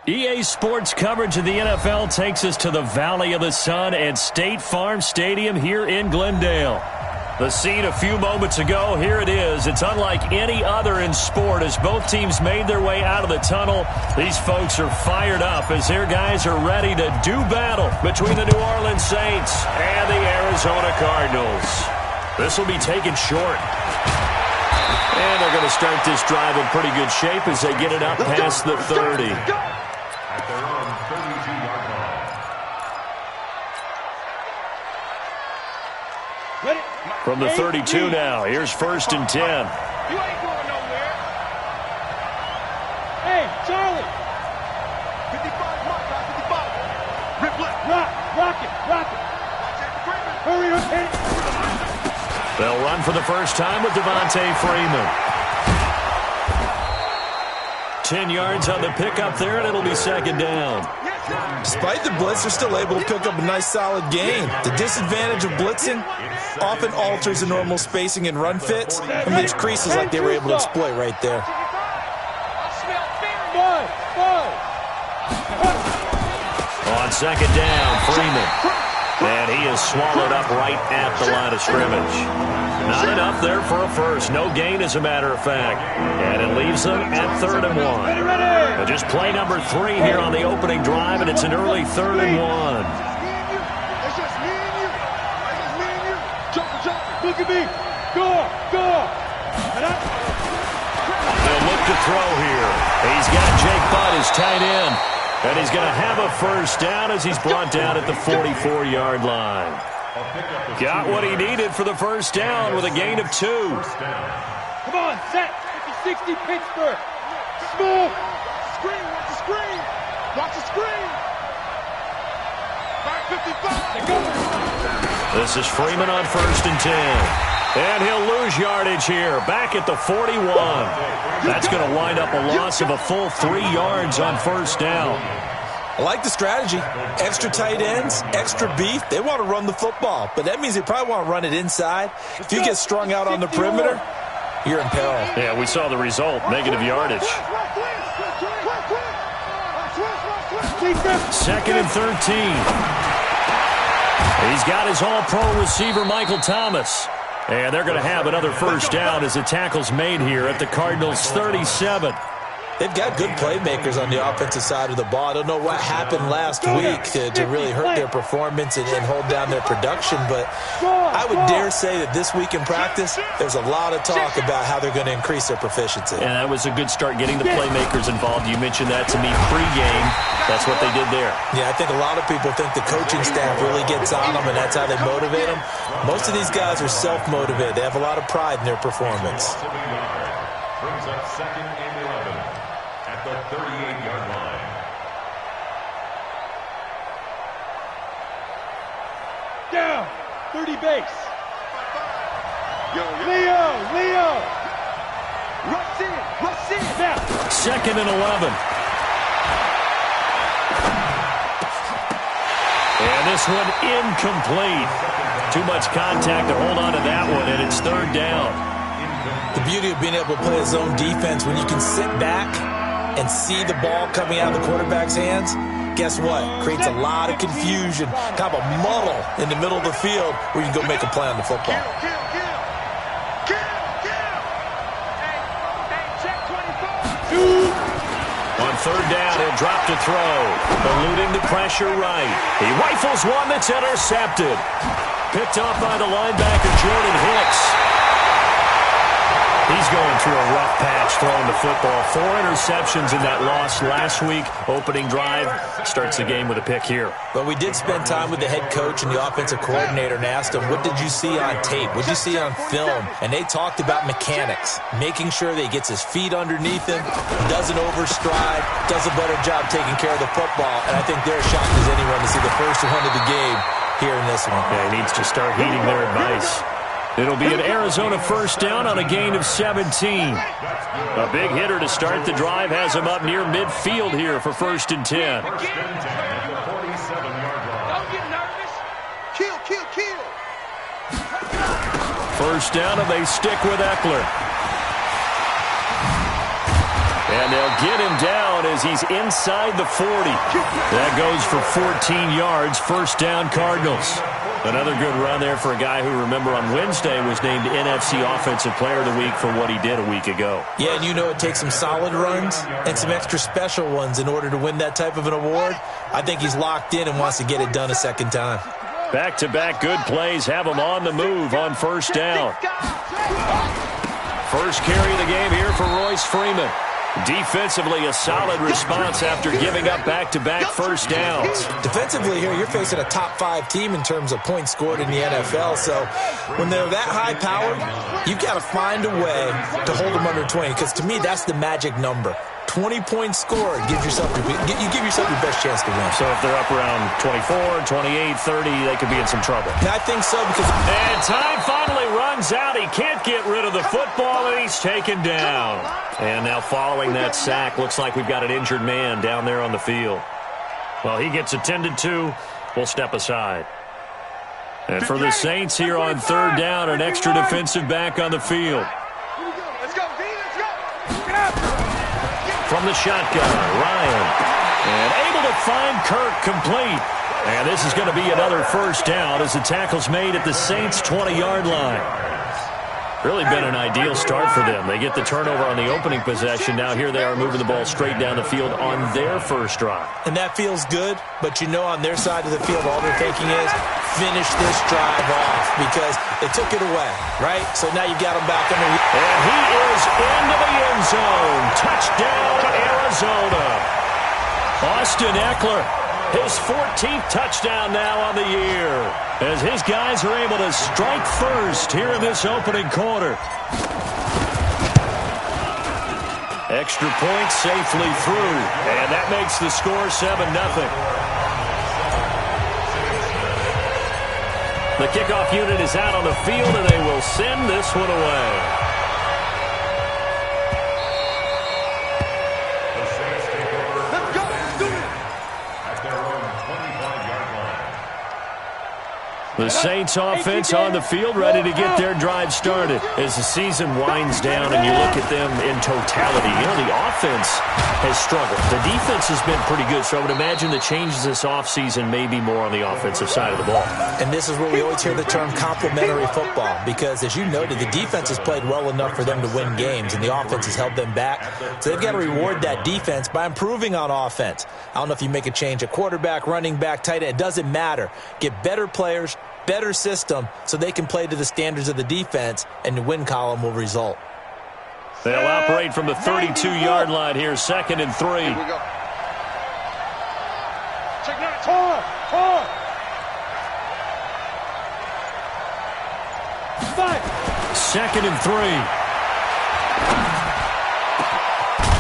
EA Sports coverage of the NFL takes us to the Valley of the Sun at State Farm Stadium here in Glendale. The scene a few moments ago, here it is. It's unlike any other in sport as both teams made their way out of the tunnel. These folks are fired up as their guys are ready to do battle between the New Orleans Saints and the Arizona Cardinals. This will be taken short. And they're going to start this drive in pretty good shape as they get it up past the 30. From the 32 now, here's 1st and 10. You ain't going nowhere. Hey, Charlie. 55, mark, 55. Rip left. Rock it. Hurry up, hit it. They'll run for the first time with Devontae Freeman. 10 yards on the pickup there, and it'll be 2nd down. Despite the blitz, they're still able to pick up a nice solid gain. The disadvantage of blitzing often alters the normal spacing and run fits and leaves creases like they were able to exploit right there. On 2nd down, Freeman. And he is swallowed up right at the line of scrimmage. Not enough there for a first. No gain, as a matter of fact. And it leaves them at 3rd and 1. Just play number 3 here on the opening drive, and it's an early 3rd and 1. It's just me and you. Jump. Look at me. Go. They'll look to throw here. He's got Jake Butt, his tight end. And he's going to have a first down as he's brought down at the 44-yard line. Got what he needed for the first down with a gain of 2. Come on, set. 50-60 Pittsburgh. Smooth. Screen. Watch the screen. 55. This is Freeman on 1st and 10. And he'll lose yardage here. Back at the 41. That's going to wind up a loss of a full 3 yards on first down. I like the strategy. Extra tight ends, extra beef. They want to run the football, but that means they probably want to run it inside. If you get strung out on the perimeter, you're in peril. Yeah, we saw the result, negative yardage. 2nd and 13. He's got his all-pro receiver, Michael Thomas. And they're going to have another first down as the tackle's made here at the Cardinals' 37. They've got good playmakers on the offensive side of the ball. I don't know what happened last week to really hurt their performance and hold down their production, but I would dare say that this week in practice, there's a lot of talk about how they're going to increase their proficiency. And that was a good start getting the playmakers involved. You mentioned that to me pregame. That's what they did there. Yeah, I think a lot of people think the coaching staff really gets on them, and that's how they motivate them. Most of these guys are self-motivated. They have a lot of pride in their performance. Brings up 2nd and 11 at the 38-yard line. Down. 30 base. Leo. Rush in. Now. 2nd and 11. And this one incomplete. Too much contact to hold on to that one, and it's 3rd down. The beauty of being able to play a zone defense, when you can sit back and see the ball coming out of the quarterback's hands, guess what? Creates a lot of confusion, kind of a muddle in the middle of the field where you can go make a play on the football. On 3rd down, he'll drop to throw. Eluding the pressure right. He rifles one that's intercepted. Picked off by the linebacker, Jordan Hicks. He's going through a rough patch throwing the football. 4 interceptions in that loss last week. Opening drive starts the game with a pick here. But we did spend time with the head coach and the offensive coordinator and asked him, what did you see on tape? What did you see on film? And they talked about mechanics, making sure that he gets his feet underneath him, doesn't overstride, does a better job taking care of the football. And I think they're as shocked as anyone to see the first one of the game here in this one. Yeah, he needs to start heeding their advice. It'll be an Arizona first down on a gain of 17. A big hitter to start the drive has him up near midfield here for 1st and 10. Don't get nervous. Kill. First down, and they stick with Eckler. And they'll get him down as he's inside the 40. That goes for 14 yards, first down Cardinals. Another good run there for a guy who, remember, on Wednesday was named NFC Offensive Player of the Week for what he did a week ago. Yeah, and you know it takes some solid runs and some extra special ones in order to win that type of an award. I think he's locked in and wants to get it done a second time. Back-to-back good plays have him on the move on first down. First carry of the game here for Royce Freeman. Defensively, a solid response after giving up back-to-back first downs. Defensively here, you're facing a top-5 team in terms of points scored in the NFL. So when they're that high-powered, you've got to find a way to hold them under 20. Because to me, that's the magic number. 20 points scored, you give yourself your best chance to win. So if they're up around 24, 28, 30, they could be in some trouble. And I think so because... And time finally runs out. He can't get rid of the football, and he's taken down. And now following that sack, looks like we've got an injured man down there on the field. Well, he gets attended to. We'll step aside. And for the Saints here on third down, an extra defensive back on the field. Let's go, D, let's go. From the shotgun, Ryan. And able to find Kirk complete. And this is going to be another first down as the tackle's made at the Saints' 20-yard line. Really been an ideal start for them. They get the turnover on the opening possession. Now here they are moving the ball straight down the field on their first drive. And that feels good, but you know on their side of the field all they're thinking is finish this drive off because they took it away, right? So now you got them back under. And he is into the end zone. Touchdown, Arizona. Austin Eckler, his 14th touchdown now on the year, as his guys are able to strike first here in this opening quarter. Extra point safely through, and that makes the score 7-0. The kickoff unit is out on the field, and they will send this one away. The Saints offense on the field ready to get their drive started. As the season winds down and you look at them in totality, you know, the offense has struggled. The defense has been pretty good, so I would imagine the changes this offseason may be more on the offensive side of the ball. And this is where we always hear the term complementary football because, as you noted, the defense has played well enough for them to win games, and the offense has held them back. So they've got to reward that defense by improving on offense. I don't know if you make a change at quarterback, running back, tight end. It doesn't matter. Get better players, better system, so they can play to the standards of the defense, and the win column will result. They'll operate from the 32-yard line here, 2nd and 3. Here we go. Check that. Forward. 2nd and 3.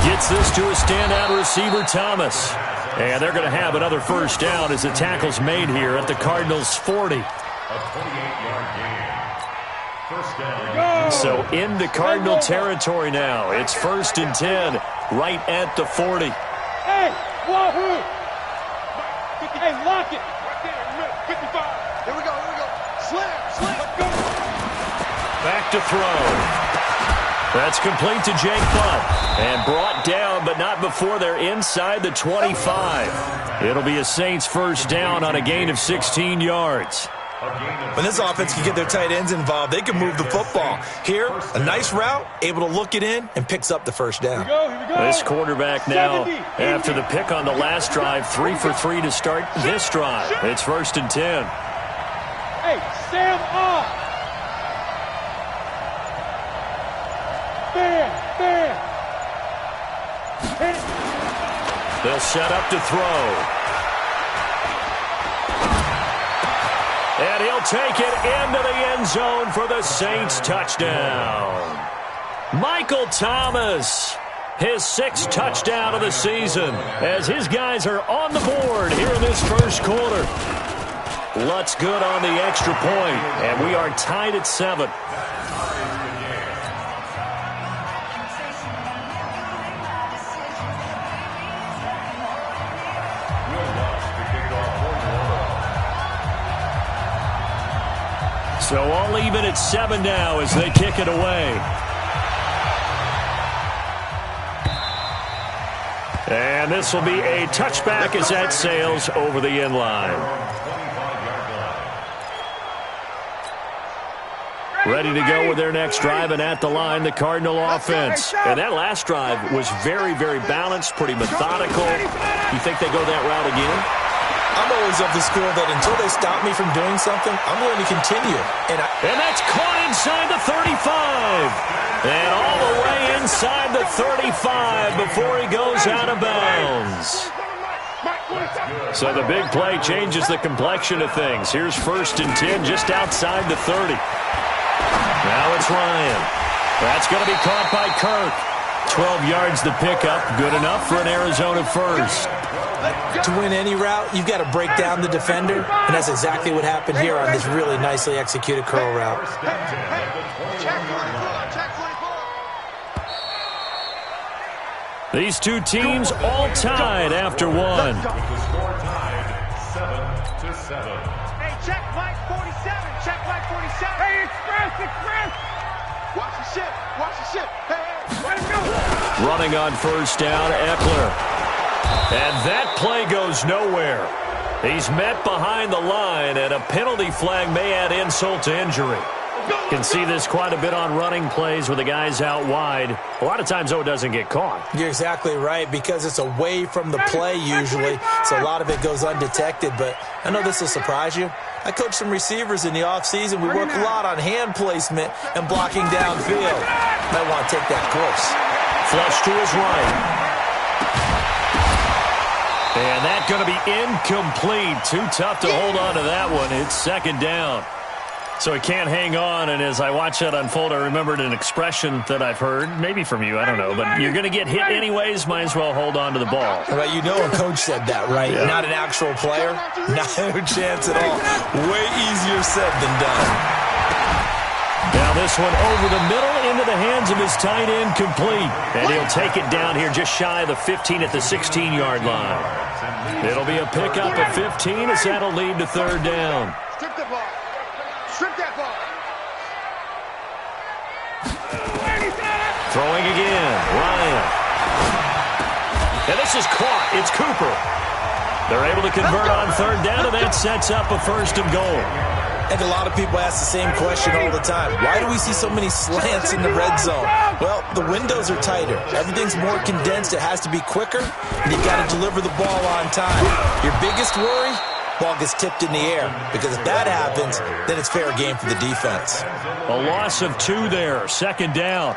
Gets this to a standout receiver, Thomas. And they're going to have another first down as the tackle's made here at the Cardinals' 40. A 28-yard gain. First down. So into Cardinal territory now. It's 1st and 10, right at the 40. Hey, wahoo! Hey, lock it. Right there, 55. Here we go. Slam. Let's go. Back to throw. That's complete to Jake Butt. And brought down, but not before they're inside the 25. It'll be a Saints first down on a gain of 16 yards. When this offense can get their tight ends involved, they can move the football. Here, a nice route, able to look it in, and picks up the first down. Here we go. This quarterback now, after the pick on the last drive, 3 for 3 to start this drive. It's 1st and 10. Hey, Sam off. Bam. They'll set up to throw. And he'll take it into the end zone for the Saints touchdown. Michael Thomas, his 6th touchdown of the season, as his guys are on the board here in this first quarter. Lutz good on the extra point, and we are tied at 7. So all even at 7 now as they kick it away. And this will be a touchback as that sails over the end line. Ready to go with their next drive, and at the line, the Cardinal offense. And that last drive was very, very balanced, pretty methodical. You think they go that route again? I'm always of the school that until they stop me from doing something, I'm going to continue. And that's caught inside the 35. And all the way inside the 35 before he goes out of bounds. So the big play changes the complexion of things. Here's 1st and 10 just outside the 30. Now it's Ryan. That's going to be caught by Kirk. 12 yards the pickup. Good enough for an Arizona first. To win any route, you've got to break down the defender, and that's exactly what happened here on this really nicely executed curl route. These two teams all tied after one. Hey, check Mike 47. Check Mike 47. Hey, express. Watch the shit. Watch the shit. Hey, let him go. Running on 1st down, Eckler. And that play goes nowhere. He's met behind the line, and a penalty flag may add insult to injury. You can see this quite a bit on running plays with the guys out wide. A lot of times, though, it doesn't get caught. You're exactly right, because it's away from the play usually, so a lot of it goes undetected. But I know this will surprise you. I coach some receivers in the offseason. We work a lot on hand placement and blocking downfield. Might want to take that course. Flush to his right. And that's going to be incomplete. Too tough to hold on to that one. It's 2nd down. So he can't hang on, and as I watch that unfold, I remembered an expression that I've heard, maybe from you, I don't know, but you're going to get hit anyways, might as well hold on to the ball. Right, you know a coach said that, right? Yeah. Not an actual player? No chance at all. Way easier said than done. Now this one over the middle into the hands of his tight end, complete. And he'll take it down here just shy of the 15 at the 16-yard line. It'll be a pickup of 15 as that'll lead to 3rd down. Strip the ball. Strip that ball. Throwing again, Ryan. And this is caught. It's Cooper. They're able to convert on 3rd down, and that sets up a 1st and goal. And a lot of people ask the same question all the time. Why do we see so many slants in the red zone? Well, the windows are tighter. Everything's more condensed. It has to be quicker, and you've got to deliver the ball on time. Your biggest worry? Ball gets tipped in the air, because if that happens, then it's fair game for the defense. A loss of 2 there, 2nd down.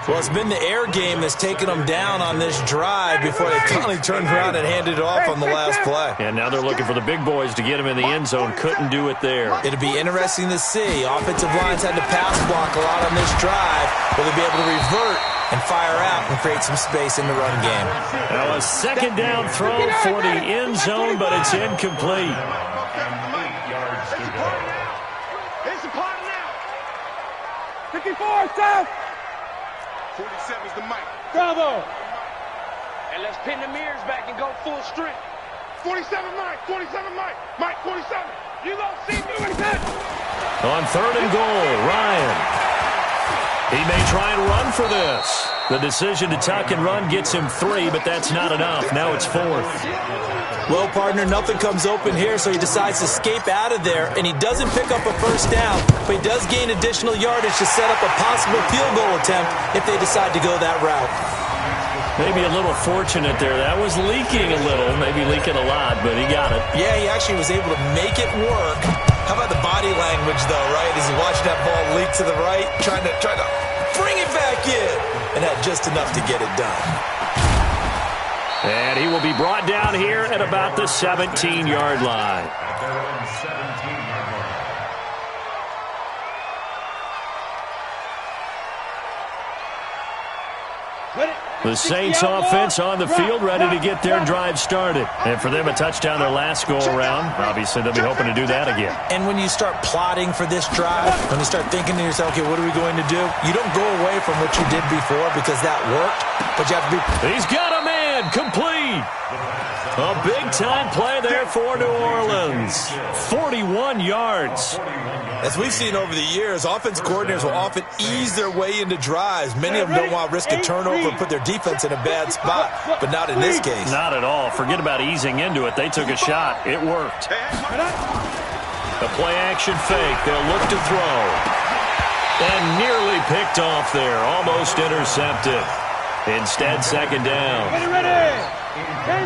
Well, it's been the air game that's taken them down on this drive before they finally turned around and handed it off on the last play. And now they're looking for the big boys to get him in the end zone. Couldn't do it there. It'll be interesting to see. Offensive lines had to pass block a lot on this drive. Will they be able to revert and fire out and create some space in the run game? Now a 2nd down throw for the end zone, but it's incomplete. It's a part now. 54, South. 47's the mic. Bravo. And let's pin the mirrors back and go full strength. 47 Mike. 47 Mike. Mike 47. You don't see doing that. On 3rd and goal, Ryan. He may try and run for this. The decision to tuck and run gets him 3, but that's not enough. Now it's 4th. Well, partner, nothing comes open here, so he decides to escape out of there, and he doesn't pick up a 1st down, but he does gain additional yardage to set up a possible field goal attempt if they decide to go that route. Maybe a little fortunate there. That was leaking a little, maybe leaking a lot, but he got it. Yeah, he actually was able to make it work. How about the body language, though, right? As he watched that ball leak to the right, trying to bring it back in, and had just enough to get it done. And he will be brought down here at about the 17-yard line. The Saints offense on the field, ready to get their drive started. And for them, a touchdown their last go-around. Obviously, they'll be hoping to do that again. And when you start plotting for this drive, when you start thinking to yourself, okay, what are we going to do? You don't go away from what you did before because that worked, but you have to be... He's got a man, complete. A big big-time play there for New Orleans. 41 yards. As we've seen over the years, offense coordinators will often ease their way into drives. Many of them don't want to risk a turnover and put their defense in a bad spot, but not in this case. Not at all. Forget about easing into it. They took a shot. It worked. The play-action fake. They'll look to throw. And nearly picked off there. Almost intercepted. Instead, second down.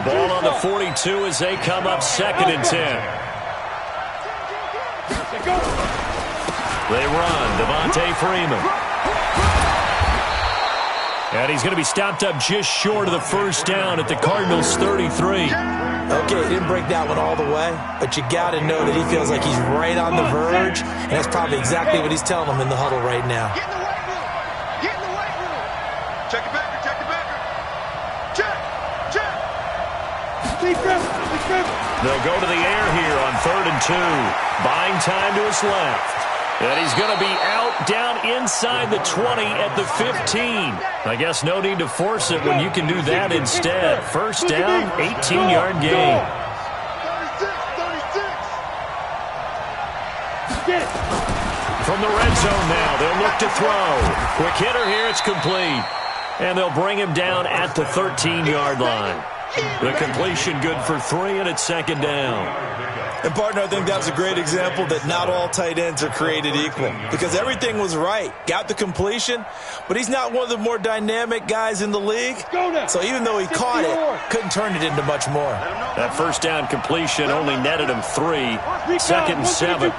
Ball on the 42 as they come up 2nd and 10. They run. Devontae Freeman. And he's going to be stopped up just short of the first down at the Cardinals' 33. Okay, he didn't break that one all the way, but you got to know that he feels like he's right on the verge, and that's probably exactly what he's telling them in the huddle right now. Get in the weight room. Get in the weight room. Check it back. Check it back. Check. Check. They'll go to the air here on 3rd and 2. Buying time to his left. And he's going to be out down inside the 20 at the 15. I guess no need to force it when you can do that instead. First down, 18-yard gain. 36. From the red zone now, they'll look to throw. Quick hitter here, it's complete. And they'll bring him down at the 13-yard line. The completion good for 3, and it's 2nd down. And, partner, I think that's a great example that not all tight ends are created equal. Because everything was right. Got the completion, but he's not one of the more dynamic guys in the league. So even though he caught it, couldn't turn it into much more. That first down completion only netted him 3. 2nd and 7.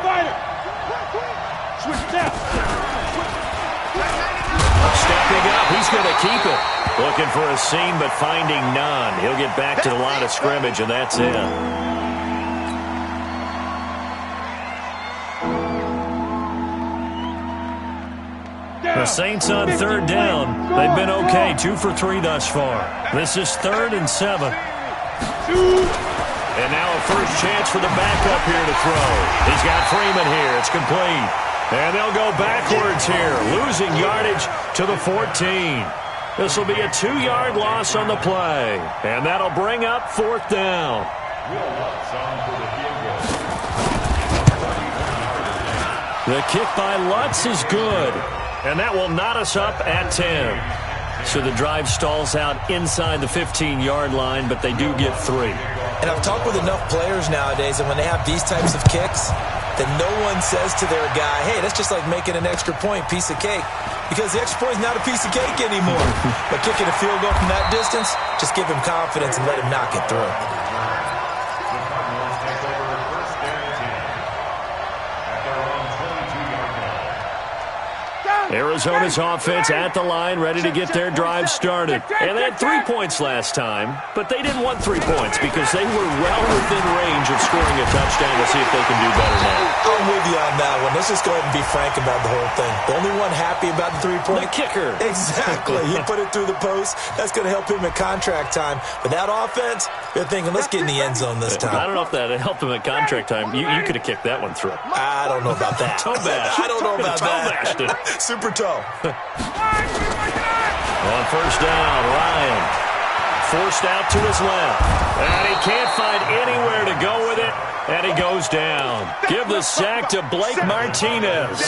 Stepping up, he's going to keep it. Looking for a seam, but finding none. He'll get back to the line of scrimmage, and that's it. The Saints on 3rd down. They've been okay, 2 for 3 thus far. This is 3rd and 7. And now a first chance for the backup here to throw. He's got Freeman here. It's complete. And they'll go backwards here, losing yardage to the 14. This will be a 2-yard loss on the play. And that'll bring up 4th down. The kick by Lutz is good. And that will knot us up at 10. So the drive stalls out inside the 15-yard line, but they do get 3. And I've talked with enough players nowadays, and when they have these types of kicks, that no one says to their guy, hey, that's just like making an extra point, piece of cake. Because the extra point is not a piece of cake anymore. But kicking a field goal from that distance, just give him confidence and let him knock it through. Arizona's offense at the line, ready to get their drive started. And they had 3 points last time, but they didn't want 3 points because they were well within range of scoring a touchdown. We'll see if they can do better now. I'm with you on that one. Let's just go ahead and be frank about the whole thing. The only one happy about the 3-point? The kicker. Exactly. He put it through the post. That's going to help him at contract time. But that offense, they're thinking, let's get in the end zone this time. I don't know if that helped him at contract time. You could have kicked that one through. I don't know about that. Toe bash. I don't know about that. Super toe. On first down, Ryan forced out to his left. And he can't find anywhere to go with it. And he goes down. Give the sack to Blake Martinez.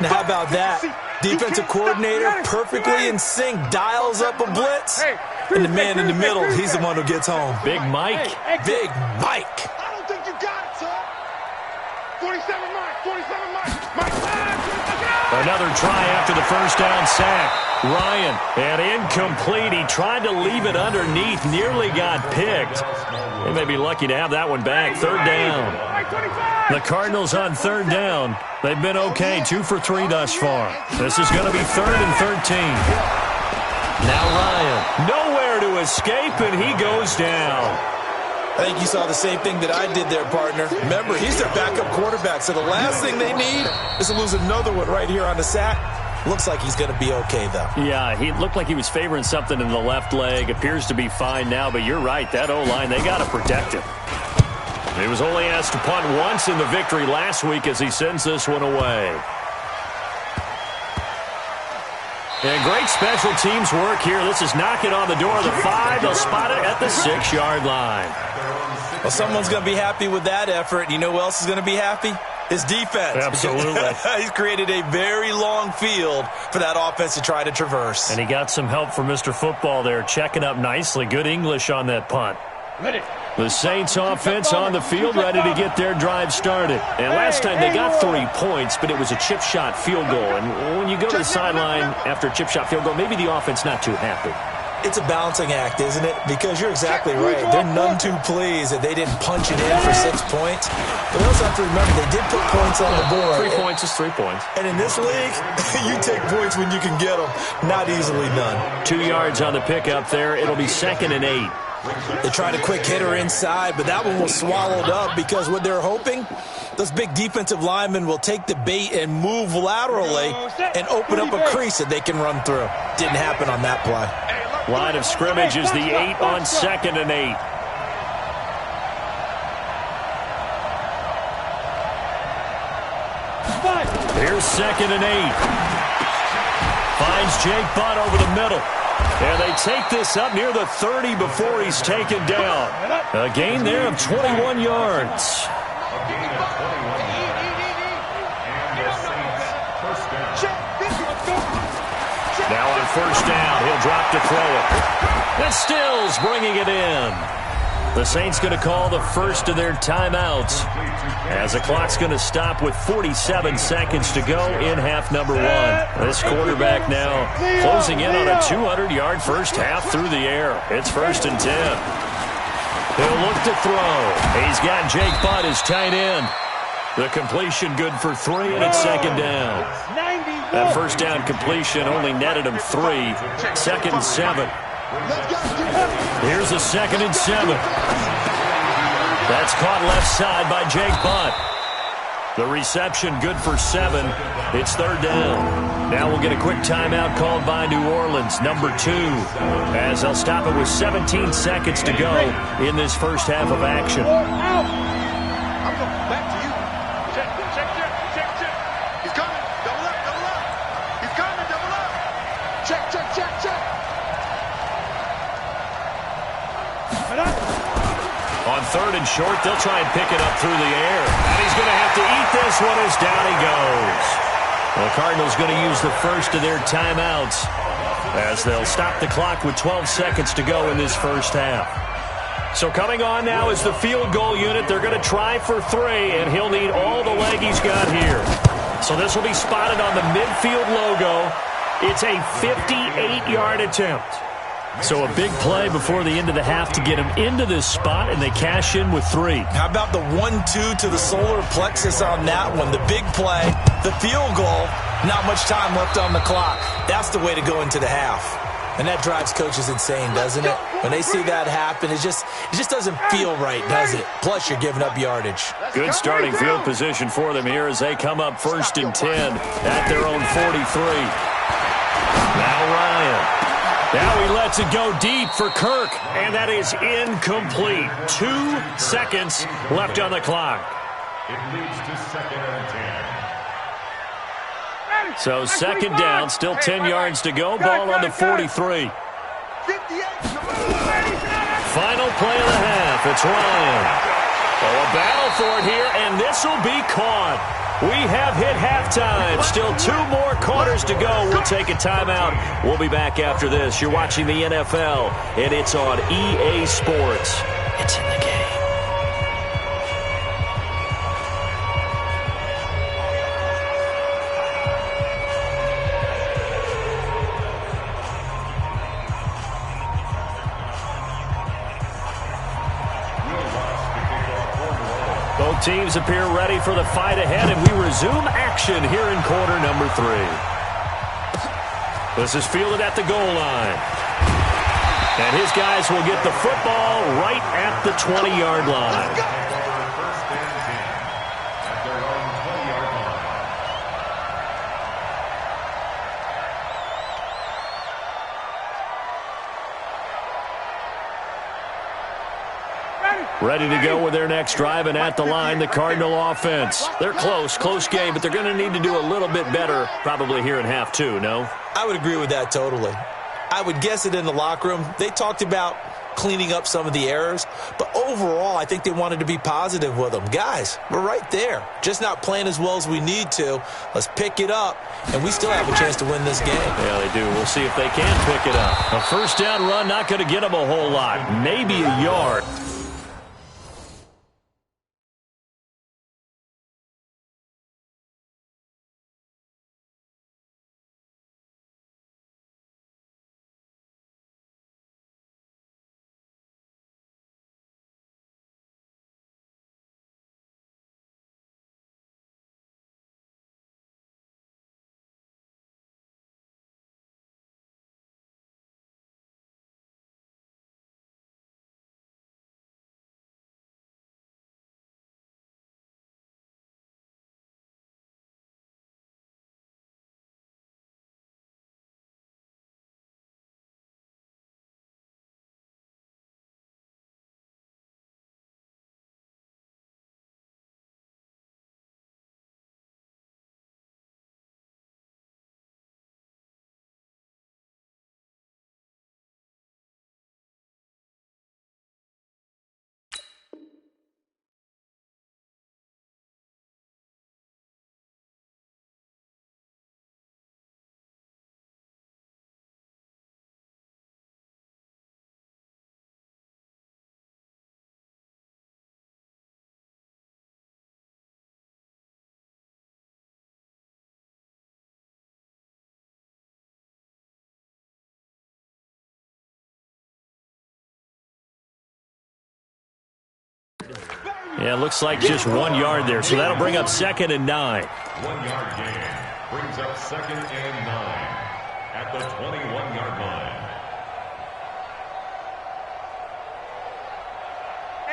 Now, how about that? Defensive coordinator perfectly in sync, dials up a blitz. And the man in the middle, he's the one who gets home. Big Mike. Big Mike. I don't think you got it, son. 47 Mike. 47 Mike. Mike. Another try after the first down sack. Ryan, and incomplete. He tried to leave it underneath, nearly got picked. They may be lucky to have that one back. 3rd down. The Cardinals on 3rd down. They've been okay, 2 for 3 thus far. This is going to be 3rd and 13. Now Ryan, nowhere to escape, and he goes down. I think you saw the same thing that I did there, partner. Remember, he's their backup quarterback, so the last thing they need is to lose another one right here on the sack. Looks like he's going to be okay, though. Yeah, he looked like he was favoring something in the left leg. Appears to be fine now, but you're right. That O-line, they got to protect him. He was only asked to punt once in the victory last week as he sends this one away. And great special teams work here. This is knocking on the door of the 5. They'll spot it at the 6-yard line. Well, someone's going to be happy with that effort. You know who else is going to be happy? His defense. Absolutely. He's created a very long field for that offense to try to traverse. And he got some help from Mr. Football there, checking up nicely. Good English on that punt. The Saints offense on the field, ready to get their drive started. And last time they got 3 points, but it was a chip shot field goal. And when you go to the sideline after a chip shot field goal, maybe the offense not too happy. It's a balancing act, isn't it? Because you're exactly right. They're none too pleased that they didn't punch it in for 6 points. But we also have to remember they did put points on the board. 3 points is 3 points. And in this league, you take points when you can get them. Not easily done. 2 yards on the pickup there. It'll be 2nd and 8. They tried a quick hitter inside, but that one was swallowed up because what they're hoping, those big defensive linemen will take the bait and move laterally and open up a crease that they can run through. Didn't happen on that play. Line of scrimmage is the 8 on 2nd and 8. Here's 2nd and 8. Finds Jake Butt over the middle. And they take this up near the 30 before he's taken down. A gain there of 21 yards. Now on 1st down, he'll drop to throw it. And Stills bringing it in. The Saints going to call the first of their timeouts as the clock's going to stop with 47 seconds to go in half number 1. This quarterback now closing in on a 200-yard first half through the air. It's 1st and 10. He'll look to throw. He's got Jake Butt as tight end. The completion good for 3, and it's 2nd down. That 1st down completion only netted him 3. 2nd and 7. Here's a 2nd and 7. That's caught left side by Jake Butt. The reception good for 7. It's 3rd down. Now we'll get a quick timeout called by New Orleans, number 2, as they'll stop it with 17 seconds to go in this first half of action. Back to you. Check. He's coming. Double up. He's coming. Double up. Check. On 3rd and short, they'll try and pick it up through the air. And he's going to have to eat this one as down he goes. The Cardinals going to use the first of their timeouts as they'll stop the clock with 12 seconds to go in this first half. So coming on now is the field goal unit. They're going to try for 3, and he'll need all the leg he's got here. So this will be spotted on the midfield logo. It's a 58-yard attempt. So a big play before the end of the half to get him into this spot, and they cash in with 3. How about the 1-2 to the solar plexus on that one? The big play, the field goal, not much time left on the clock. That's the way to go into the half. And that drives coaches insane, doesn't it? When they see that happen, it just doesn't feel right, does it? Plus, you're giving up yardage. Good starting field position for them here as they come up 1st and 10 at their own 43. Now Ryan. Now he lets it go deep for Kirk, and that is incomplete. 2 seconds left on the clock. It leads to 2nd and 10. So 2nd down, still 10 yards to go. Ball on the 43. Final play of the half. It's Ryan. Oh, a battle for it here, and this will be caught. We have hit halftime. Still 2 more quarters to go. We'll take a timeout. We'll be back after this. You're watching the NFL, and it's on EA Sports. It's in the game. Both teams appear ready for the fight ahead, and we resume action here in quarter number 3. This is fielded at the goal line. And his guys will get the football right at the 20-yard line. First and 10 at their own 20-yard line. Ready to go with their next drive, and at the line, the Cardinal offense. They're close game, but they're going to need to do a little bit better probably here in half 2, no? I would agree with that totally. I would guess it in the locker room. They talked about cleaning up some of the errors, but overall, I think they wanted to be positive with them. Guys, we're right there. Just not playing as well as we need to. Let's pick it up, and we still have a chance to win this game. Yeah, they do. We'll see if they can pick it up. A first down run, not going to get them a whole lot. Maybe a yard. Yeah, it looks like just 1 yard there, so that'll bring up 2nd and 9. 1 yard gain brings up 2nd and 9 at the 21-yard line.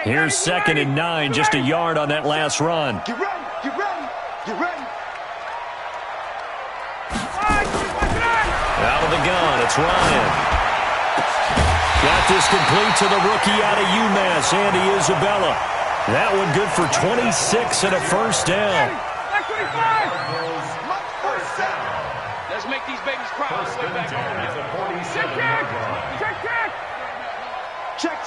Here's 2nd and 9, just a yard on that last run. Get ready, get ready, get ready. Out of the gun, it's Ryan. Got this complete to the rookie out of UMass, Andy Isabella. That one good for 26 and a first down. Let's make these babies proud. First and 10 at the 47-yard line. Check.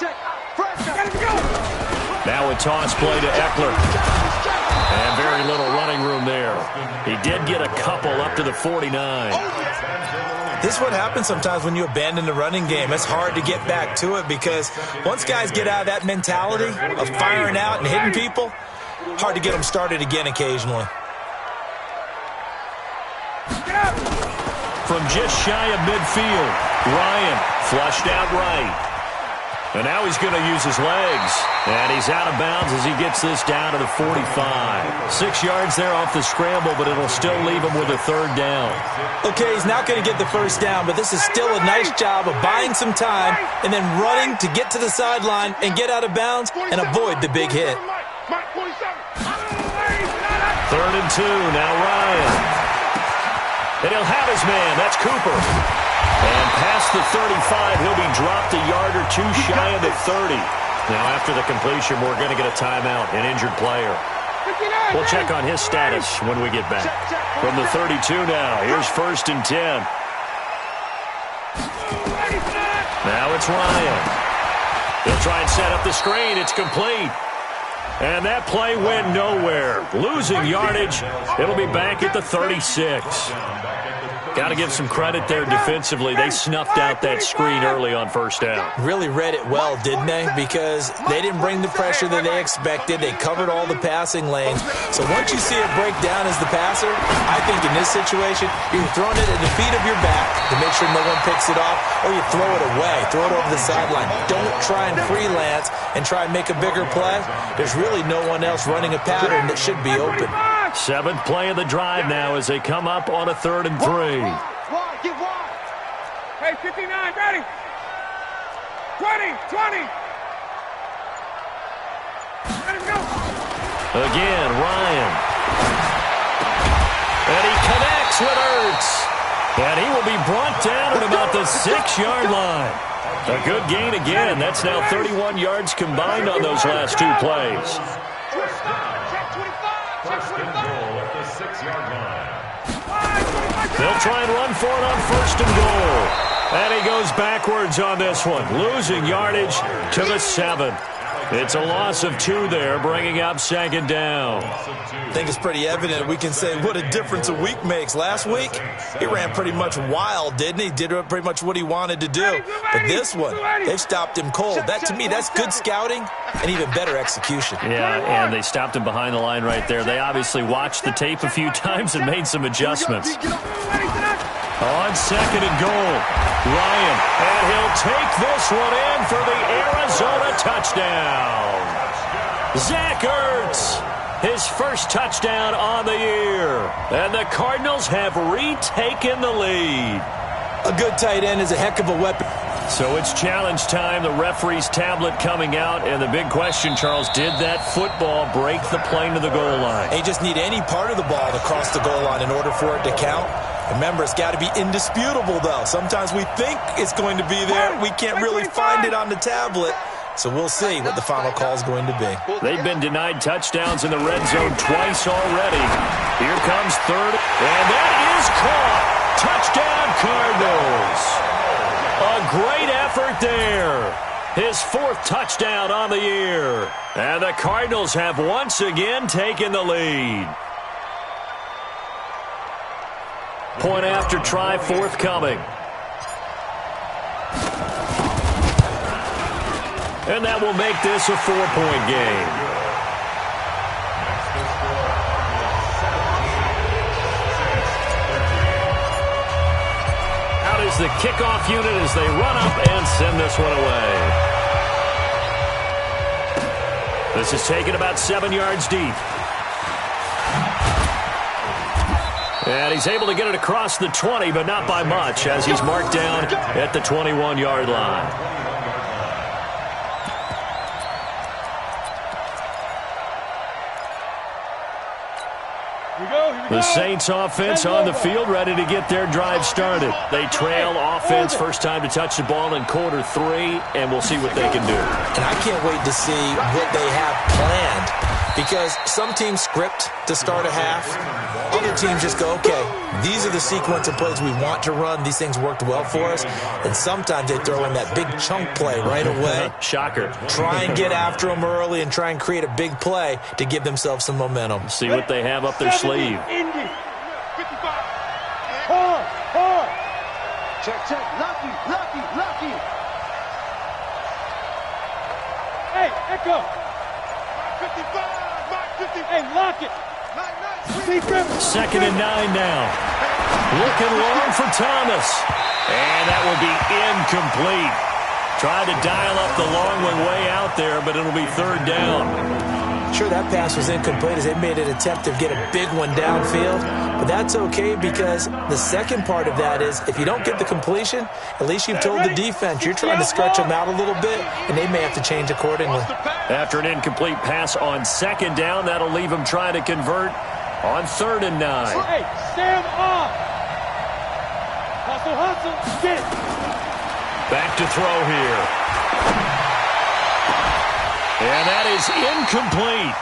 Now a toss play to Eckler. And very little running room there. He did get a couple up to the 49. This is what happens sometimes when you abandon the running game. It's hard to get back to it because once guys get out of that mentality of firing out and hitting people, hard to get them started again occasionally. From just shy of midfield, Ryan flushed out right. And now he's going to use his legs. And he's out of bounds as he gets this down to the 45. 6 yards there off the scramble, but it'll still leave him with a 3rd down. Okay, he's not going to get the first down, but this is still a nice job of buying some time and then running to get to the sideline and get out of bounds and avoid the big hit. 3rd and 2, now Ryan. And he'll have his man. That's Cooper. And past the 35, he'll be dropped a yard or two shy of the 30. Now, after the completion, we're going to get a timeout, an injured player. We'll check on his status when we get back. From the 32 now, here's 1st and 10. Now it's Ryan. He'll try and set up the screen. It's complete. And that play went nowhere. Losing yardage. It'll be back at the 36. Got to give some credit there defensively. They snuffed out that screen early on 1st down. Really read it well, didn't they? Because they didn't bring the pressure that they expected. They covered all the passing lanes. So once you see it break down as the passer, I think in this situation, you're throwing it at the feet of your back to make sure no one picks it off, or you throw it away, throw it over the sideline. Don't try and freelance and try and make a bigger play. There's really no one else running a pattern that should be open. 7th play of the drive now as they come up on a 3rd and 3. Get wide. Hey, 59, ready. 20. Ready to go. Again, Ryan. And he connects with Ertz. And he will be brought down at about the 6-yard line. A good gain again. That's now 31 yards combined on those last 2 plays. First and goal at the 6-yard line. They'll try and run for it on 1st and goal. And he goes backwards on this one, losing yardage to the 7. It's a loss of 2 there, bringing up 2nd down. I think it's pretty evident. We can say what a difference a week makes. Last week, he ran pretty much wild, didn't he? Did pretty much what he wanted to do. But this one, they've stopped him cold. That, to me, that's good scouting and even better execution. Yeah, and they stopped him behind the line right there. They obviously watched the tape a few times and made some adjustments. On 2nd and goal, Ryan, and he'll take this one in for the Arizona touchdown. Zach Ertz, his first touchdown on the year. And the Cardinals have retaken the lead. A good tight end is a heck of a weapon. So it's challenge time. The referee's tablet coming out. And the big question, Charles, did that football break the plane to the goal line? They just need any part of the ball to cross the goal line in order for it to count. Remember, it's got to be indisputable, though. Sometimes we think it's going to be there. We can't really find it on the tablet. So we'll see what the final call is going to be. They've been denied touchdowns in the red zone twice already. Here comes 3rd, and that is caught. Touchdown, Cardinals. A great effort there. His 4th touchdown on the year. And the Cardinals have once again taken the lead. Point after try forthcoming. And that will make this a 4-point game. Out is the kickoff unit as they run up and send this one away. This is taken about 7 yards deep. And he's able to get it across the 20, but not by much, as he's marked down at the 21-yard line. The Saints offense on the field, ready to get their drive started. They trail offense, first time to touch the ball in quarter 3, and we'll see what they can do. And I can't wait to see what they have planned, because some teams script to start a half. Other teams just go, okay, these are the sequence of plays we want to run. These things worked well for us. And sometimes they throw in that big chunk play right away. Shocker. Try and get after them early and try and create a big play to give themselves some momentum. See what they have up their sleeve. Indy. 55. Check. Lucky. Hey, Echo. 55. Hey, lock it. 2nd and 9 now. Looking long for Thomas. And that will be incomplete. Tried to dial up the long one way out there, but it'll be 3rd down. Sure, that pass was incomplete as they made an attempt to get a big one downfield. But that's okay, because the second part of that is if you don't get the completion, at least you've told the defense you're trying to stretch them out a little bit, and they may have to change accordingly. After an incomplete pass on 2nd down, that'll leave them trying to convert on 3rd and 9. Hey, stand off. Hustle, get it. Back to throw here. And that is incomplete.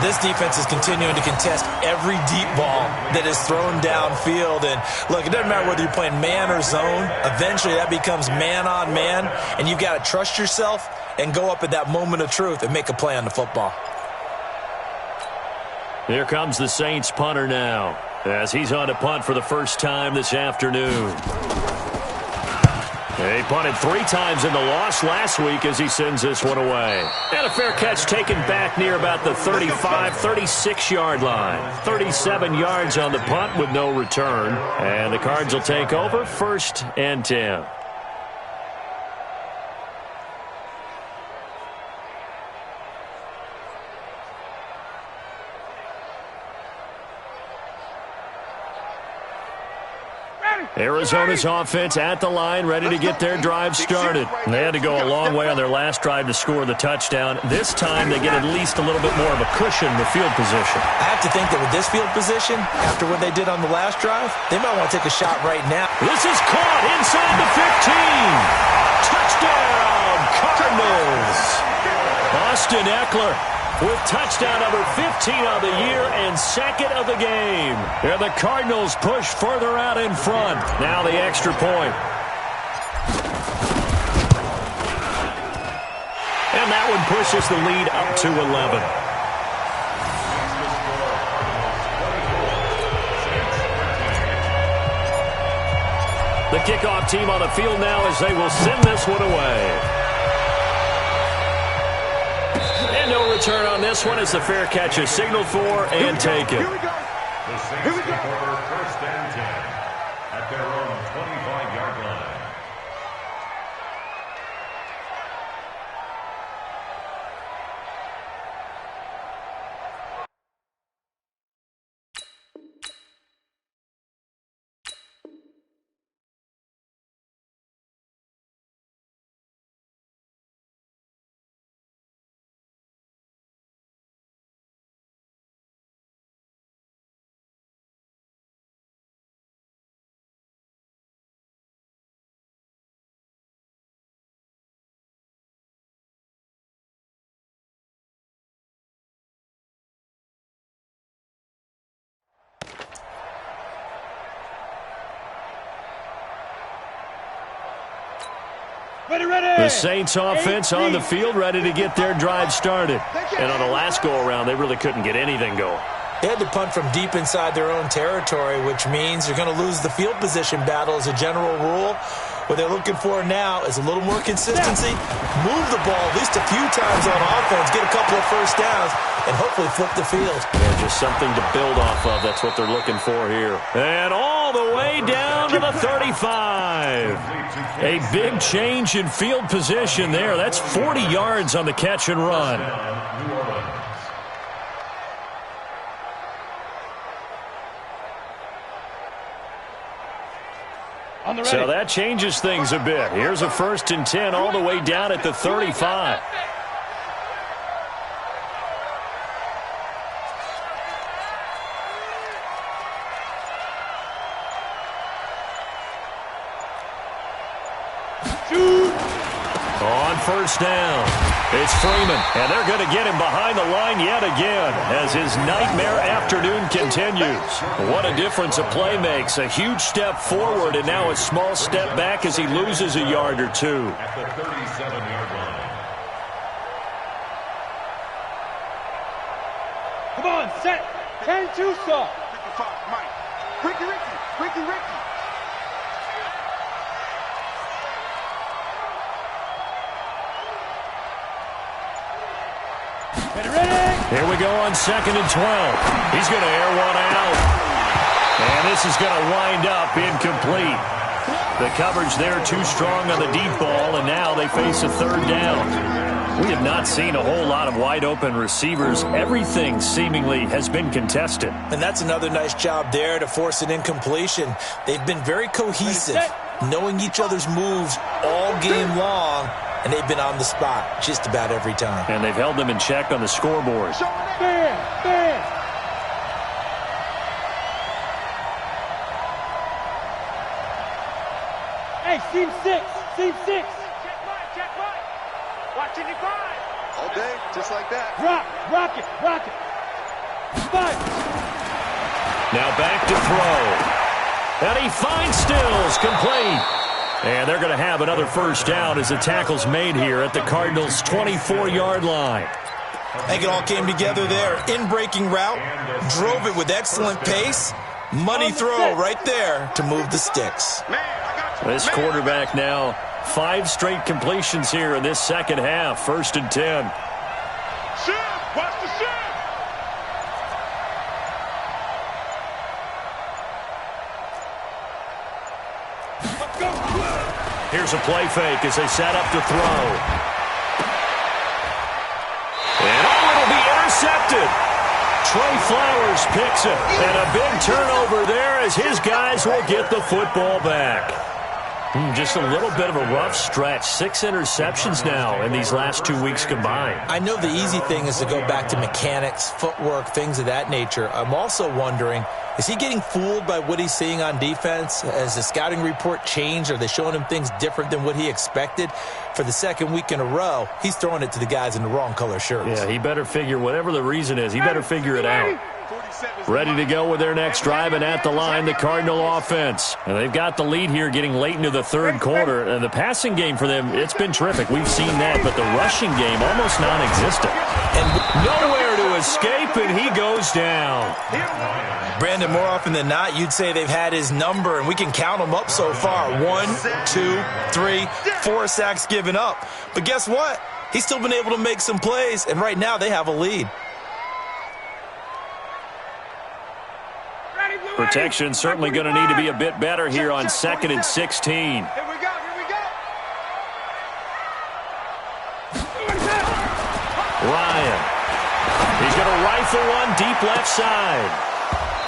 This defense is continuing to contest every deep ball that is thrown downfield. And look, it doesn't matter whether you're playing man or zone. Eventually that becomes man on man. And you've got to trust yourself and go up at that moment of truth and make a play on the football. Here comes the Saints punter now, as he's on to punt for the first time this afternoon. He punted 3 times in the loss last week as he sends this one away. And a fair catch taken back near about the 35, 36-yard line. 37 yards on the punt with no return. And the Cards will take over 1st and 10. Arizona's offense at the line, ready to get their drive started. They had to go a long way on their last drive to score the touchdown. This time they get at least a little bit more of a cushion in the field position. I have to think that with this field position, after what they did on the last drive, they might want to take a shot right now. This is caught inside the 15. Touchdown, Cardinals. Austin Eckler with touchdown number 15 of the year and second of the game. And the Cardinals push further out in front. Now the extra point. And that one pushes the lead up to 11. The kickoff team on the field now as they will send this one away. And no return on this one as the fair catch is signaled for and taken. The Saints take over first and 10 at their own 25-yard line. The Saints offense on the field, ready to get their drive started. And on the last go-around, they really couldn't get anything going. They had to punt from deep inside their own territory, which means you're going to lose the field position battle as a general rule. What they're looking for now is a little more consistency, move the ball at least a few times on offense, get a couple of first downs, and hopefully flip the field. Yeah, just something to build off of. That's what they're looking for here. And all the way down to the 35. A big change in field position there. That's 40 yards on the catch and run. So that changes things a bit. Here's a 1st and 10 all the way down at the 35. On 1st down, it's Freeman, and they're going to get him behind the line yet again as his nightmare afternoon continues. What a difference a play makes. A huge step forward and now a small step back as he loses a yard or two. At the 37-yard line. Come on, set. 10-2 stop. 55, Mike. Ricky. Here we go on 2nd and 12. He's going to air one out. And this is going to wind up incomplete. The coverage there too strong on the deep ball, and now they face a 3rd down. We have not seen a whole lot of wide-open receivers. Everything seemingly has been contested. And that's another nice job there to force an incompletion. They've been very cohesive, knowing each other's moves all game long. And they've been on the spot just about every time. And they've held them in check on the scoreboard. Bam. Hey, seam 6. Check Mike. Watching the grind. All day, just like that. Rock it. Spike. Now back to throw. And he finds Stills, complete. And they're going to have another 1st down as the tackle's made here at the Cardinals' 24-yard line. I think it all came together there. In-breaking route, drove it with excellent pace. Money throw right there to move the sticks. This quarterback now, 5 straight completions here in this second half. 1st and 10. Watch the shot. Here's a play fake as they set up to throw. And it'll be intercepted. Trey Flowers picks it. And a big turnover there as his guys will get the football back. Just a little bit of a rough stretch. 6 interceptions now in these last 2 weeks combined. I know the easy thing is to go back to mechanics, footwork, things of that nature. I'm also wondering, is he getting fooled by what he's seeing on defense? Has the scouting report changed? Are they showing him things different than what he expected? For the second week in a row, he's throwing it to the guys in the wrong color shirts. Yeah, he better figure, whatever the reason is, he better figure it out. Ready to go with their next drive, and at the line, the Cardinal offense. And they've got the lead here getting late into the third quarter. And the passing game for them, it's been terrific. We've seen that, but the rushing game almost non-existent. And nowhere to escape, and he goes down. Brandon, more often than not, you'd say they've had his number, and we can count them up so far. 1, 2, 3, 4 sacks given up. But guess what? He's still been able to make some plays, and right now they have a lead. Protection certainly going to need to be a bit better here on 2nd and 16. Here we go, here we go. Ryan. He's going to rifle one deep left side.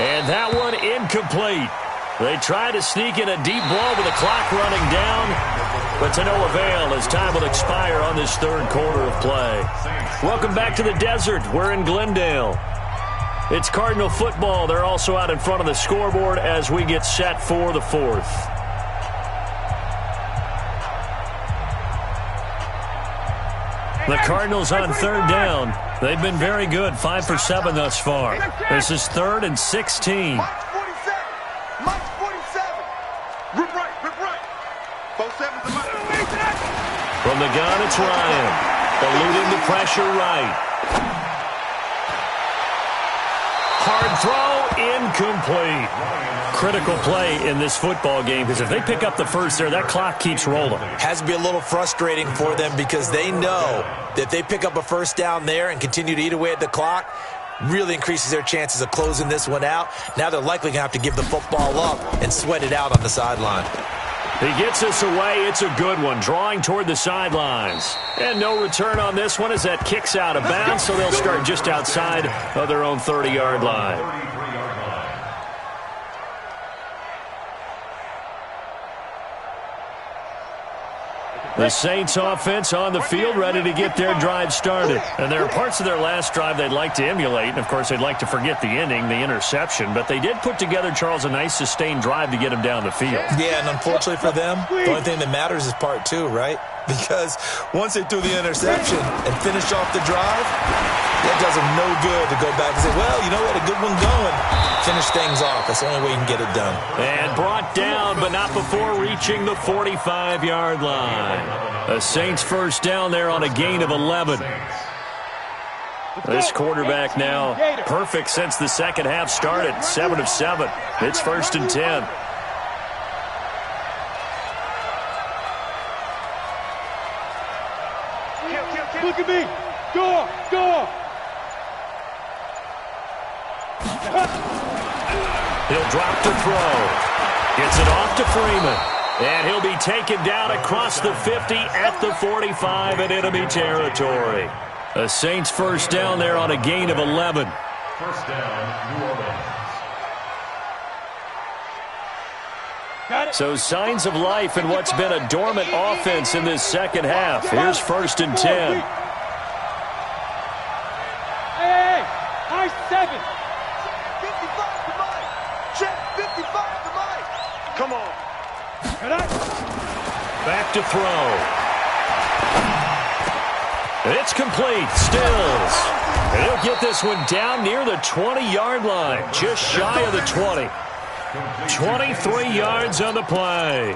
And that one incomplete. They try to sneak in a deep ball with the clock running down, but to no avail as time will expire on this third quarter of play. Welcome back to the desert. We're in Glendale. It's Cardinal football. They're also out in front of the scoreboard as we get set for the fourth. The Cardinals on third down. They've been very good, 5 for 7 thus far. This is 3rd and 16. Mike's 47. Mike's 47. Rip right. Both sevens are Mike. From the gun, it's Ryan. Eluding the pressure right. Hard throw, incomplete. Critical play in this football game because if they pick up the first there, that clock keeps rolling. Has to be a little frustrating for them because they know that if they pick up a first down there and continue to eat away at the clock, really increases their chances of closing this one out. Now they're likely going to have to give the football up and sweat it out on the sideline. He gets us away. It's a good one, drawing toward the sidelines. And no return on this one as that kicks out of bounds, so they'll start just outside of their own 30-yard line. The Saints offense on the field ready to get their drive started. And there are parts of their last drive they'd like to emulate. And, of course, they'd like to forget the ending, the interception. But they did put together, Charles, a nice sustained drive to get them down the field. Yeah, and unfortunately for them, the only thing that matters is part 2, right? Because once they threw the interception and finished off the drive, that does them no good to go back and say, well, you know what, a good one going. Finish things off. That's the only way you can get it done. And brought down, but not before reaching the 45-yard line. The Saints first down there on a gain of 11. This quarterback now perfect since the second half started. 7 of 7. It's 1st and 10. Look at me. Go. He'll drop to throw. Gets it off to Freeman. And he'll be taken down across the 50 at the 45 in enemy territory. The Saints first down there on a gain of 11. First down, New Orleans. So signs of life in what's been a dormant offense in this second half. Here's 1st and 10. Hey, nice 7. 55 to Mike. Check 55 to Mike. Come on. Back to throw. It's complete. Stills. And he'll get this one down near the 20-yard line. Just shy of the 20. 23 yards on the play.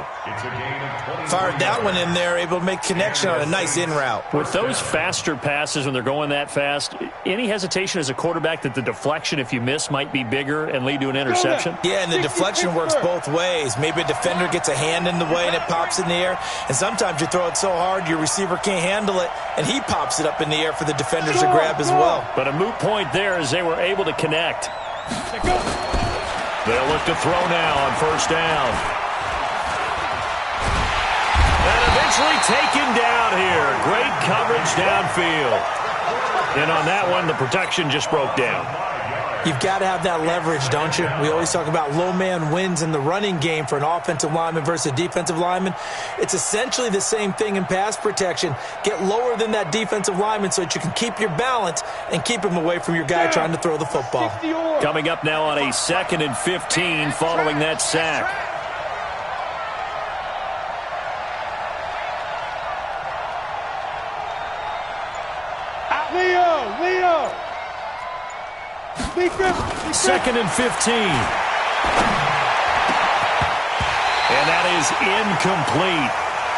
Fired that one in there, able to make connection on a nice in route. With those faster passes when they're going that fast, any hesitation as a quarterback that the deflection, if you miss, might be bigger and lead to an interception? Yeah, and the deflection works both ways. Maybe a defender gets a hand in the way and it pops in the air. And sometimes you throw it so hard your receiver can't handle it, and he pops it up in the air for the defenders to grab as well. But a moot point there as they were able to connect. They'll look to throw now on first down. And eventually taken down here. Great coverage downfield. And on that one, the protection just broke down. You've got to have that leverage, don't you? We always talk about low man wins in the running game for an offensive lineman versus a defensive lineman. It's essentially the same thing in pass protection. Get lower than that defensive lineman so that you can keep your balance and keep him away from your guy trying to throw the football. Coming up now on a 2nd and 15 following that sack. Leo! 2nd and 15. And that is incomplete.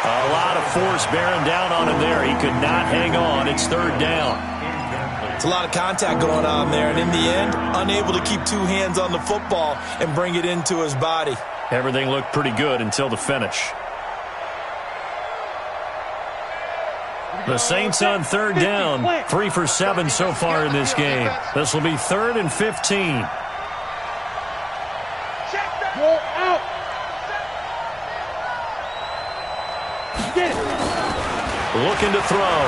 A lot of force bearing down on him there. He could not hang on. It's 3rd down. It's a lot of contact going on there, and in the end, unable to keep 2 hands on the football and bring it into his body. Everything looked pretty good until the finish. The Saints on 3rd down, 3 for 7 so far in this game. This will be 3rd and 15. Go out. Get it. Looking to throw.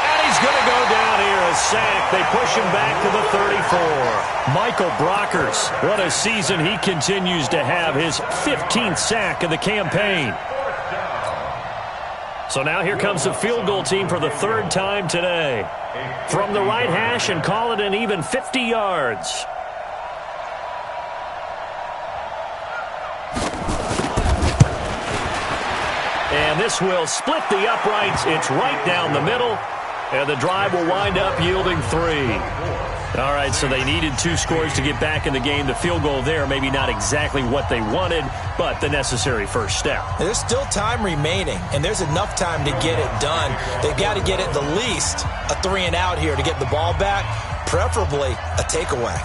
And he's going to go down here, a sack. They push him back to the 34. Michael Brockers, what a season he continues to have. His 15th sack of the campaign. So now here comes the field goal team for the 3rd time today. From the right hash and call it an even 50 yards. And this will split the uprights. It's right down the middle. And the drive will wind up yielding 3. All right, so they needed 2 scores to get back in the game. The field goal there, maybe not exactly what they wanted, but the necessary first step. There's still time remaining, and there's enough time to get it done. They've got to get at the least a 3 and out here to get the ball back, preferably a takeaway.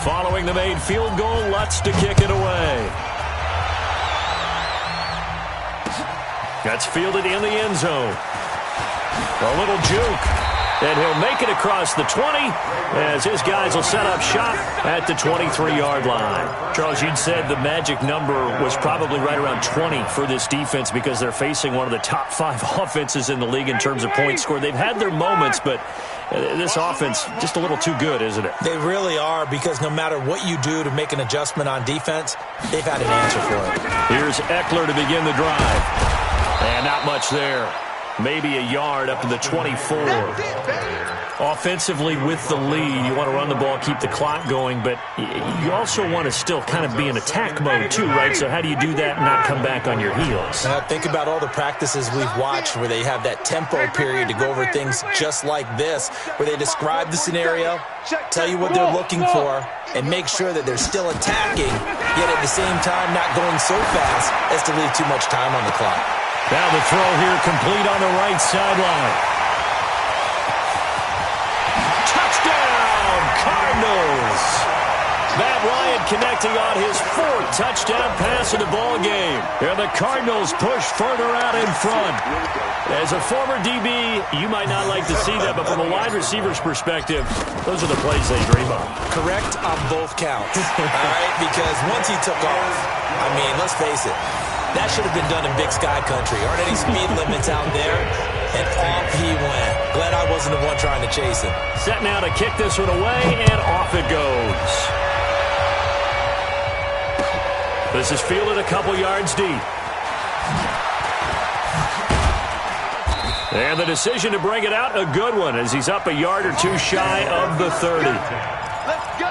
Following the made field goal, Lutz to kick it away. That's fielded in the end zone. A little juke. And he'll make it across the 20 as his guys will set up shop at the 23-yard line. Charles, you'd said the magic number was probably right around 20 for this defense because they're facing one of the top 5 offenses in the league in terms of points scored. They've had their moments, but this offense just a little too good, isn't it? They really are, because no matter what you do to make an adjustment on defense, they've had an answer for it. Here's Eckler to begin the drive. And not much there. Maybe a yard up to the 24. Offensively with the lead, you want to run the ball, keep the clock going, but you also want to still kind of be in attack mode too, right? So how do you do that and not come back on your heels? Think about all the practices we've watched where they have that tempo period to go over things just like this, where they describe the scenario, tell you what they're looking for, and make sure that they're still attacking, yet at the same time not going so fast as to leave too much time on the clock. Now the throw here complete on the right sideline. Touchdown, Cardinals. Matt Ryan connecting on his 4th touchdown pass of the ball game. And the Cardinals push further out in front. As a former DB, you might not like to see that, but from a wide receiver's perspective, those are the plays they dream of. Correct on both counts. All right, because once he took off, I mean, let's face it, that should have been done in Big Sky Country. Aren't any speed limits out there? And off he went. Glad I wasn't the one trying to chase him. Set now to kick this one away, and off it goes. This is fielded a couple yards deep. And the decision to bring it out, a good one, as he's up a yard or 2 shy of the 30. Let's go.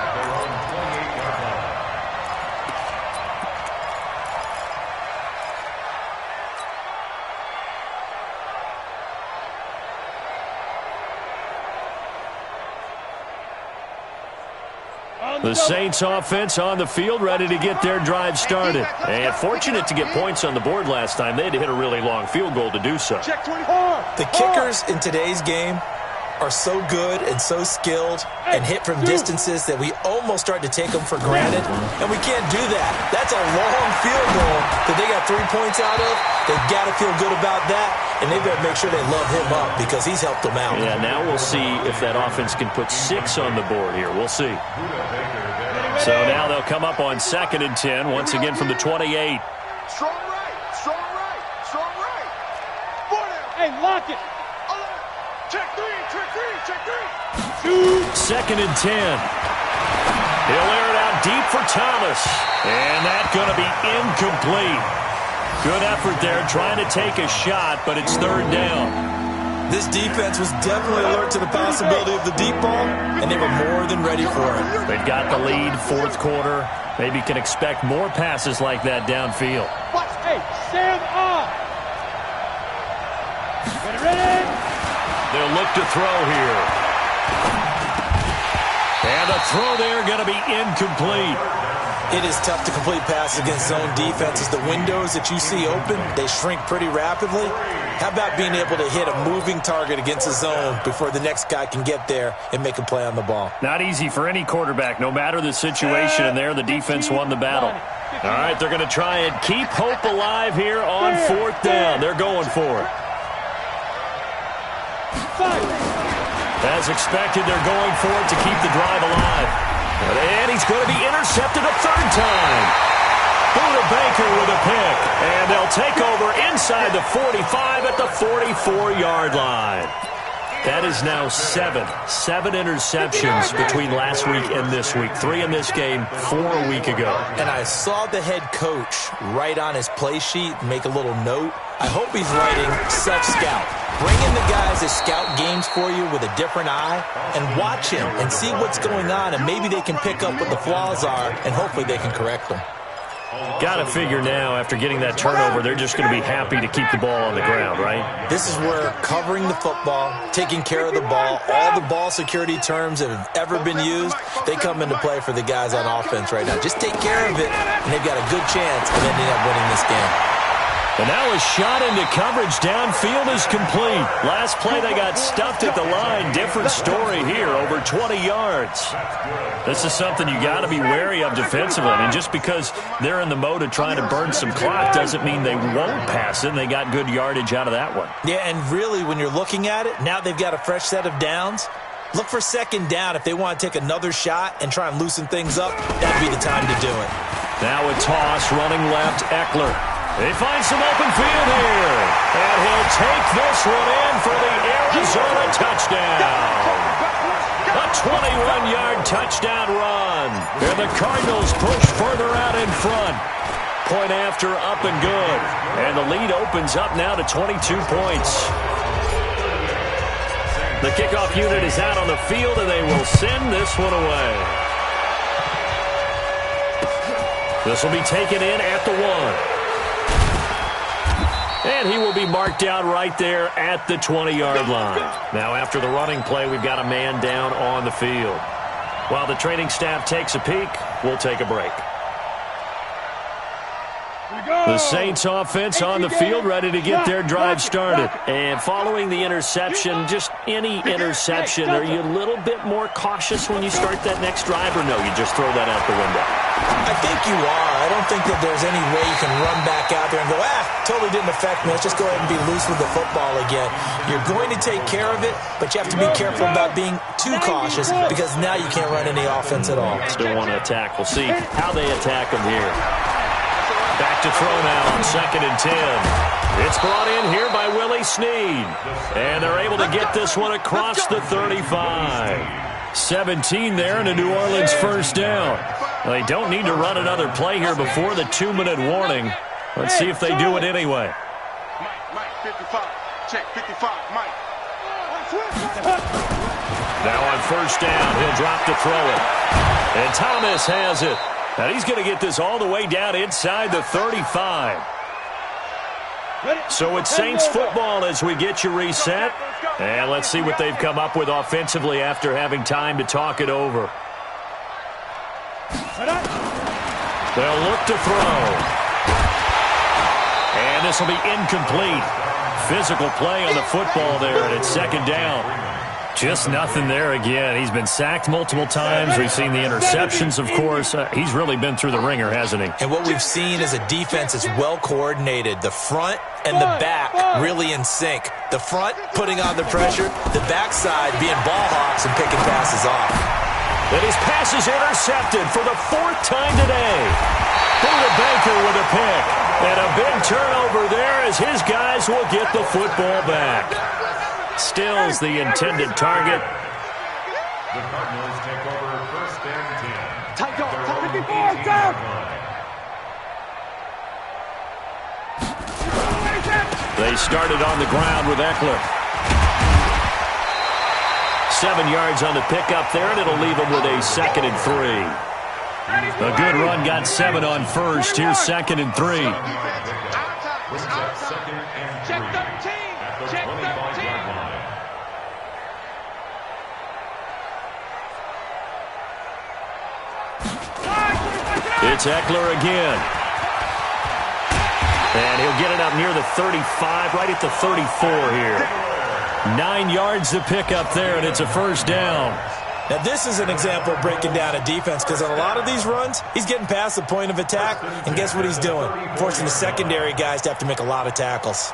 The Saints offense on the field, ready to get their drive started. And fortunate to get points on the board last time. They had to hit a really long field goal to do so. Check 24. The kickers in today's game are so good and so skilled and hit from distances that we almost start to take them for granted, and we can't do that. That's a long field goal that they got 3 points out of. They've got to feel good about that, and they've got to make sure they love him up because he's helped them out. Yeah, now we'll see if that offense can put 6 on the board here. We'll see. So now they'll come up on 2nd and 10, once again from the 28. Strong right, strong right, strong right. 4 down. Hey, lock it. Check three. Second and 10. He'll air it out deep for Thomas. And that's going to be incomplete. Good effort there trying to take a shot, but it's third down. This defense was definitely alert to the possibility of the deep ball, and they were more than ready for it. They've got the lead, fourth quarter. Maybe can expect more passes like that downfield. Hey, stand up. Ready? They'll look to throw here. And the throw there going to be incomplete. It is tough to complete passes against zone defenses. The windows that you see open, they shrink pretty rapidly. How about being able to hit a moving target against a zone before the next guy can get there and make a play on the ball? Not easy for any quarterback, no matter the situation, and there the defense won the battle. All right, they're going to try and keep hope alive here on fourth down. They're going for it. As expected, they're going for it to keep the drive alive. And he's going to be intercepted a third time. Buda Baker with a pick. And they'll take over inside the 45 at the 44-yard line. That is now seven interceptions between last week and this week. 3 in this game, 4 a week ago. And I saw the head coach write on his play sheet, make a little note. I hope he's writing such scout. Bring in the guys that scout games for you with a different eye and watch him and see what's going on, and maybe they can pick up what the flaws are, and hopefully they can correct them. Got to figure now, after getting that turnover, they're just going to be happy to keep the ball on the ground, right? This is where covering the football, taking care of the ball, all the ball security terms that have ever been used, they come into play for the guys on offense right now. Just take care of it, and they've got a good chance of ending up winning this game. And now a shot into coverage downfield is complete. Last play they got stuffed at the line. Different story here, over 20 yards. This is something you got to be wary of defensively. I mean, just because they're in the mode of trying to burn some clock doesn't mean they won't pass it. And they got good yardage out of that one. Yeah, and really when you're looking at it, now they've got a fresh set of downs. Look for second down if they want to take another shot and try and loosen things up. That'd be the time to do it. Now a toss, running left, Eckler. They find some open field here. And he'll take this one in for the Arizona touchdown. A 21-yard touchdown run. And the Cardinals push further out in front. Point after, up and good. And the lead opens up now to 22 points. The kickoff unit is out on the field, and they will send this one away. This will be taken in at the 1. And he will be marked down right there at the 20-yard line. Now, after the running play, we've got a man down on the field. While the training staff takes a peek, we'll take a break. The Saints offense on the field, ready to get their drive started. And following the interception, just any interception, are you a little bit more cautious when you start that next drive, or no, you just throw that out the window? I think you are. I don't think that there's any way you can run back out there and go, totally didn't affect me. Let's just go ahead and be loose with the football again. You're going to take care of it, but you have to be careful about being too cautious because now you can't run any offense at all. Still want to attack. We'll see how they attack them here. Back to throw now on 2nd and 10. It's brought in here by Willie Snead. And they're able to get this one across the 35. 17 there and a New Orleans first down. Well, they don't need to run another play here before the 2-minute warning. Let's see if they do it anyway. Mike, 55. Check, 55, Mike. Now on first down, he'll drop to throw it. And Thomas has it. Now he's going to get this all the way down inside the 35. So it's Saints football as we get you reset. And let's see what they've come up with offensively after having time to talk it over. They'll look to throw. And this will be incomplete. Physical play on the football there, and it's second down. Just nothing there again. He's been sacked multiple times. We've seen the interceptions, of course. He's really been through the ringer, hasn't he? And what we've seen is a defense that's well coordinated. The front and the back really in sync. The front putting on the pressure. The backside being ball hawks and picking passes off. And his pass is intercepted for the 4th time today. Buda Baker with a pick. And a big turnover there as his guys will get the football back. Stills the intended target. The Cardinals take over first and 10. Tight dog. Their own 54, down. 18-yard line. They started on the ground with Eckler. 7 yards on the pickup there, and it'll leave them with a 2nd and 3. A good run got 7 on first. Here's 2nd and 3. Brings up second and 3 Check 13. at the Check 25-yard line. It's Eckler again. And he'll get it up near the 35, right at the 34 here. 9 yards to pick up there, and it's a first down. Now, this is an example of breaking down a defense, because on a lot of these runs, he's getting past the point of attack, and guess what he's doing? Forcing the secondary guys to have to make a lot of tackles.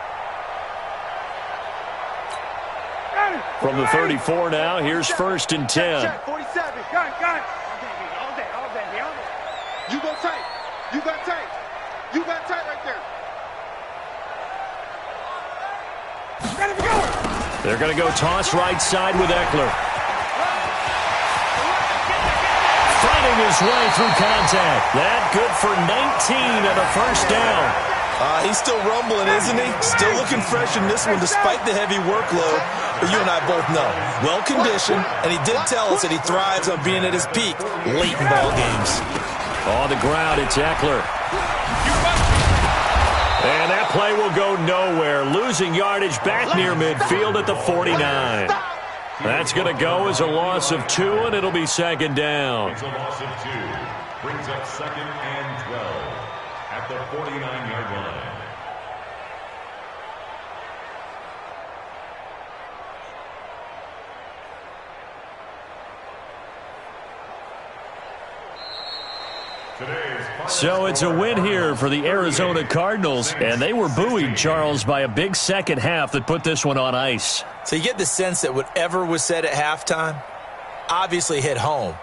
From the 34 now, here's 1st and 10. Check, 47. Got it. All day. You go tight. You got tight. You got tight right there. Ready to go. They're going to go toss right side with Eckler. Fighting his way through contact. That good for 19 and a first down. He's still rumbling, isn't he? Still looking fresh in this one despite the heavy workload. But you and I both know, well-conditioned, and he did tell us that he thrives on being at his peak late in ball games. On the ground, it's Eckler. And that play will go nowhere. Losing yardage back near midfield at the 49. That's going to go as a loss of 2, and it'll be 2nd down. It's a loss of 2. Brings up 2nd and 12 at the 49-yard line. So it's a win here for the Arizona Cardinals, and they were buoyed, Charles, by a big second half that put this one on ice. So you get the sense that whatever was said at halftime obviously hit home.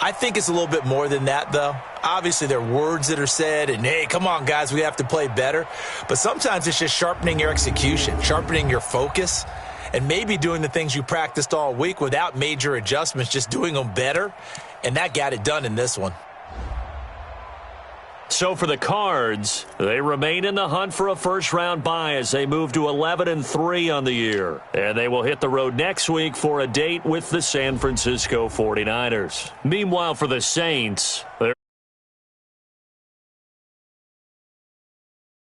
I think it's a little bit more than that, though. Obviously, there are words that are said, and, hey, come on, guys, we have to play better. But sometimes it's just sharpening your execution, sharpening your focus, and maybe doing the things you practiced all week without major adjustments, just doing them better. And that got it done in this one. So for the Cards, they remain in the hunt for a first-round bye as they move to 11-3 on the year. And they will hit the road next week for a date with the San Francisco 49ers. Meanwhile, for the Saints, they're